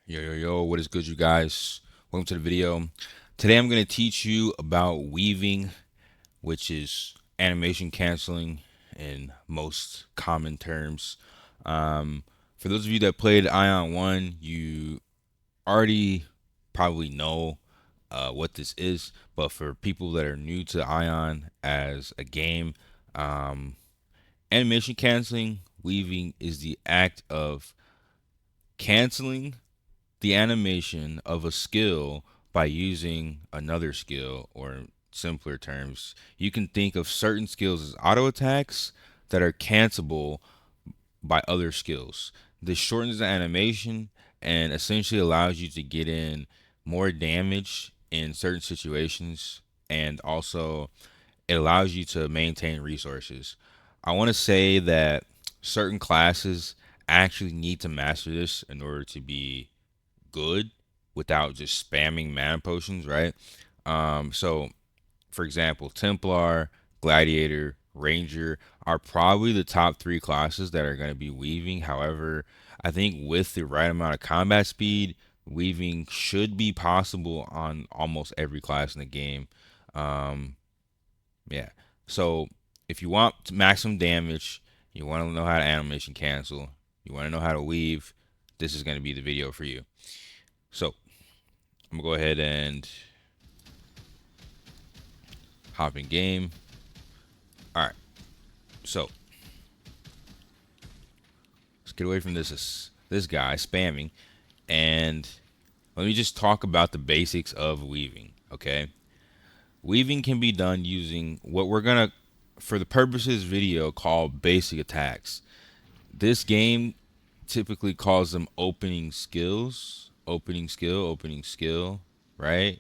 Yo, what is good, you guys? Welcome to the video. Today I'm going to teach you about weaving, which is animation canceling in most common terms. Um, for those of you that played Ion 1, you already probably know what this is, but for people that are new to Ion as a game, um, animation canceling, weaving is the act of canceling the animation of a skill by using another skill, or in simpler terms, you can think of certain skills as auto attacks that are cancelable by other skills. This shortens the animation and essentially allows you to get in more damage in certain situations, and also it allows you to maintain resources. I want to say that certain classes actually need to master this in order to be good without just spamming mana potions, right? So for example, Templar, Gladiator, Ranger are probably the top three classes that are going to be weaving. However, I think with the right amount of combat speed, weaving should be possible on almost every class in the game. Um, yeah. So if you want maximum damage, you want to know how to animation cancel, you want to know how to weave, this is going to be the video for you. So I'm gonna go ahead and hop in game. All right, so let's get away from this guy spamming, and let me just talk about the basics of weaving. Okay, weaving can be done using what we're gonna, for the purposes of video, call basic attacks. This game typically calls them opening skills, opening skill, right?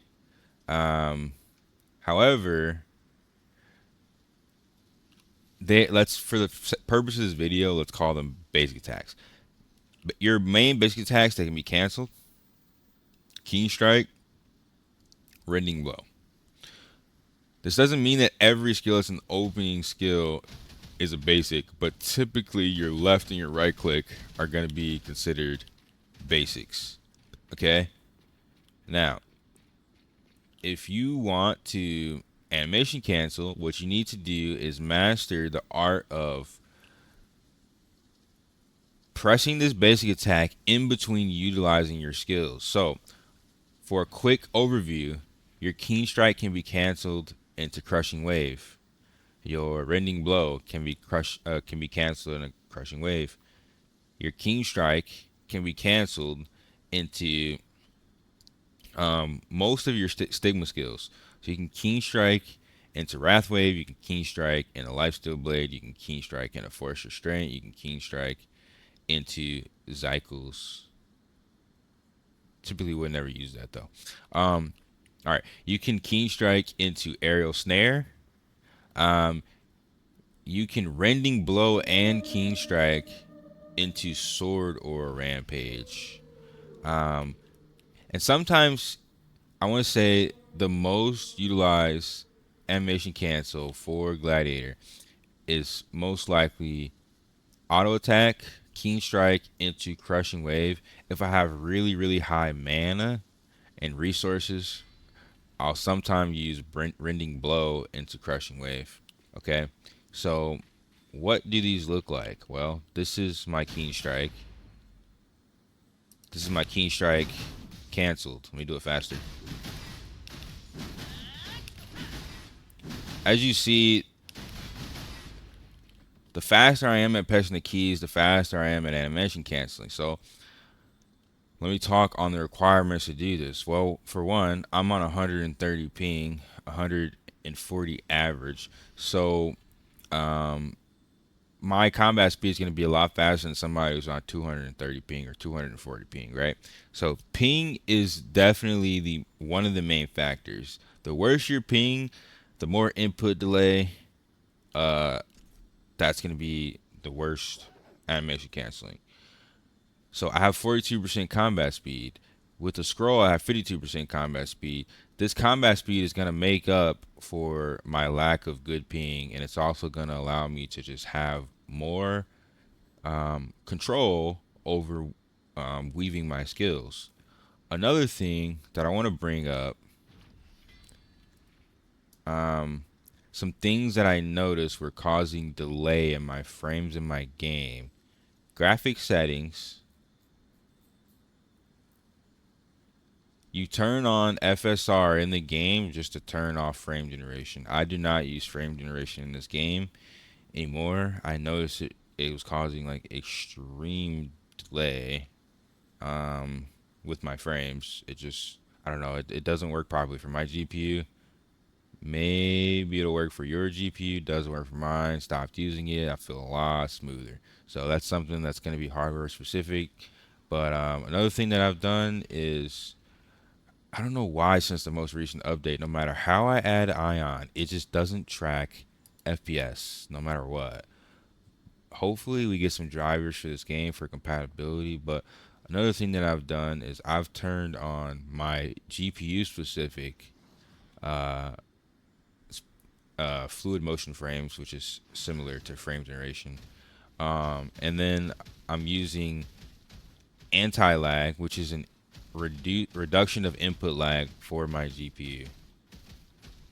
Um, However, they let's for the purposes of this video, let's call them basic attacks. But your main basic attacks that can be canceled: Keen Strike, Rending Blow. This doesn't mean that every skill that's an opening skill is a basic, but typically your left and your right click are going to be considered basics. Okay? Now, if you want to animation cancel, what you need to do is master the art of pressing this basic attack in between utilizing your skills. So, for a quick overview, your Keen Strike can be canceled into Crushing Wave. Your Rending Blow can be canceled in a Crushing Wave. Your Keen Strike can be canceled into most of your Stigma skills. So you can Keen Strike into Wrath Wave. You can Keen Strike in a Lifesteal Blade. You can Keen Strike in a Force Restraint. You can Keen Strike into Zycles. Typically would never use that though. All right, you can Keen Strike into Aerial Snare. Um, you can Rending Blow and Keen Strike into Sword or Rampage. Um, and sometimes I want to say the most utilized animation cancel for Gladiator is most likely Auto Attack, Keen Strike into Crushing Wave. If I have really high mana and resources, I'll sometimes use Rending Blow into Crushing Wave. Okay, so what do these look like? Well, this is my Keen Strike. This is my Keen Strike canceled. Let me do it faster. As you see, the faster I am at pressing the keys, the faster I am at animation canceling. So let me talk on the requirements to do this. Well, for one, I'm on 130 ping, 140 average. So um, my combat speed is going to be a lot faster than somebody who's on 230 ping or 240 ping, right? So ping is definitely the one of the main factors. The worse your ping, the more input delay. Uh, that's going to be the worst animation canceling. So I have 42% combat speed. With the scroll, I have 52% combat speed. This combat speed is going to make up for my lack of good ping, and it's also going to allow me to just have more control over weaving my skills. Another thing that I want to bring up, some things that I noticed were causing delay in my frames in my game. Graphic settings. You turn on FSR in the game just to turn off frame generation. I do not use frame generation in this game anymore. I noticed it was causing like extreme delay with my frames. It just, I don't know, it doesn't work properly for my GPU. Maybe it'll work for your GPU. Doesn't work for mine. Stopped using it. I feel a lot smoother. So that's something that's going to be hardware specific. But another thing that I've done is, I don't know why, since the most recent update, no matter how I add Aion, it just doesn't track FPS no matter what. Hopefully we get some drivers for this game for compatibility. But another thing that I've done is I've turned on my GPU specific uh, fluid motion frames, which is similar to frame generation. And then I'm using anti-lag, which is an reduction of input lag for my GPU.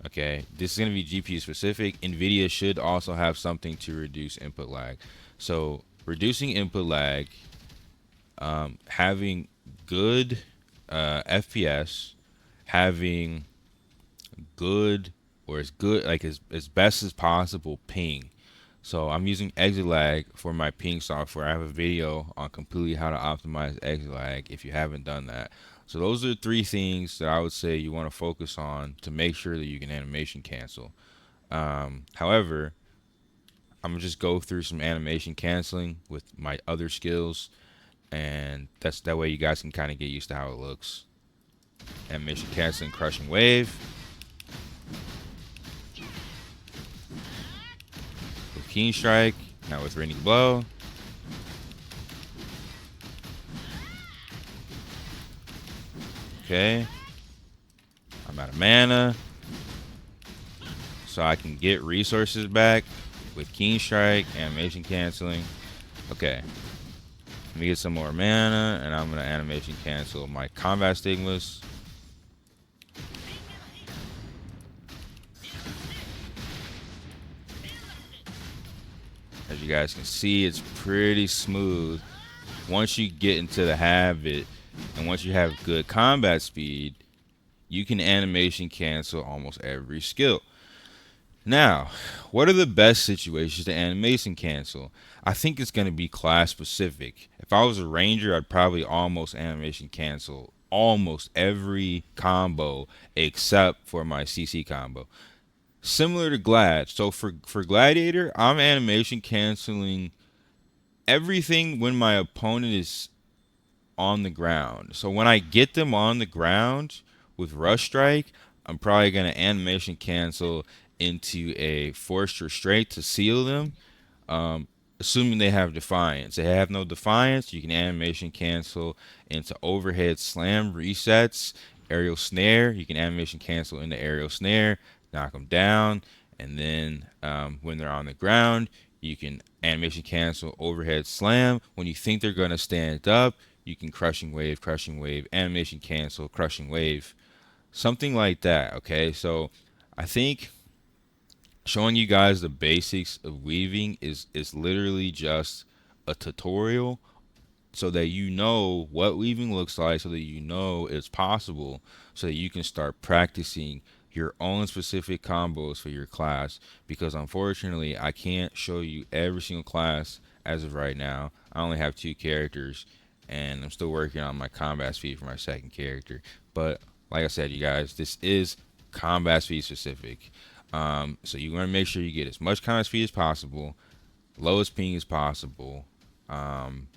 Okay, this is going to be GPU specific. NVIDIA should also have something to reduce input lag. So reducing input lag, having good FPS, having good, or as good, like as best as possible ping. So I'm using exit lag for my ping software. I have a video on completely how to optimize exit lag if you haven't done that. So those are three things that I would say you want to focus on to make sure that you can animation cancel. However, I'm gonna just go through some animation canceling with my other skills, and that's that way you guys can kind of get used to how it looks. Animation canceling, crushing wave. With keen strike, now with raining blow. Okay. I'm out of mana. So I can get resources back with keen strike, animation canceling. Okay. Let me get some more mana, and I'm gonna animation cancel my combat stigmas. As you guys can see, it's pretty smooth. Once you get into the habit, and once you have good combat speed, you can animation cancel almost every skill. Now, what are the best situations to animation cancel? I think it's going to be class specific. If I was a ranger, I'd probably almost animation cancel almost every combo except for my CC combo. Similar to Glad. So for Gladiator, I'm animation canceling everything when my opponent is on the ground. So when I get them on the ground with Rush Strike, I'm probably going to animation cancel into a forced restraint to seal them, assuming they have Defiance. If they have no Defiance, you can animation cancel into overhead slam resets, aerial snare. You can animation cancel into aerial snare, knock them down, and then when they're on the ground, you can animation cancel overhead slam. When you think they're going to stand up, you can crushing wave, animation cancel, crushing wave, something like that. Okay, so I think showing you guys the basics of weaving is literally just a tutorial so that you know what weaving looks like, so that you know it's possible, so that you can start practicing your own specific combos for your class. Because unfortunately, I can't show you every single class as of right now. I only have 2 characters, and I'm still working on my combat speed for my second character. But like I said, you guys, this is combat speed specific. So you want to make sure you get as much combat speed as possible, lowest ping as possible. Um,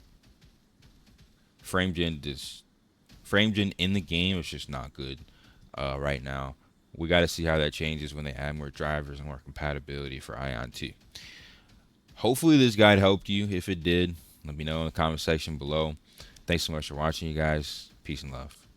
frame gen in the game is just not good right now. We got to see how that changes when they add more drivers and more compatibility for Aion 2. Hopefully this guide helped you. If it did, let me know in the comment section below. Thanks so much for watching, you guys. Peace and love.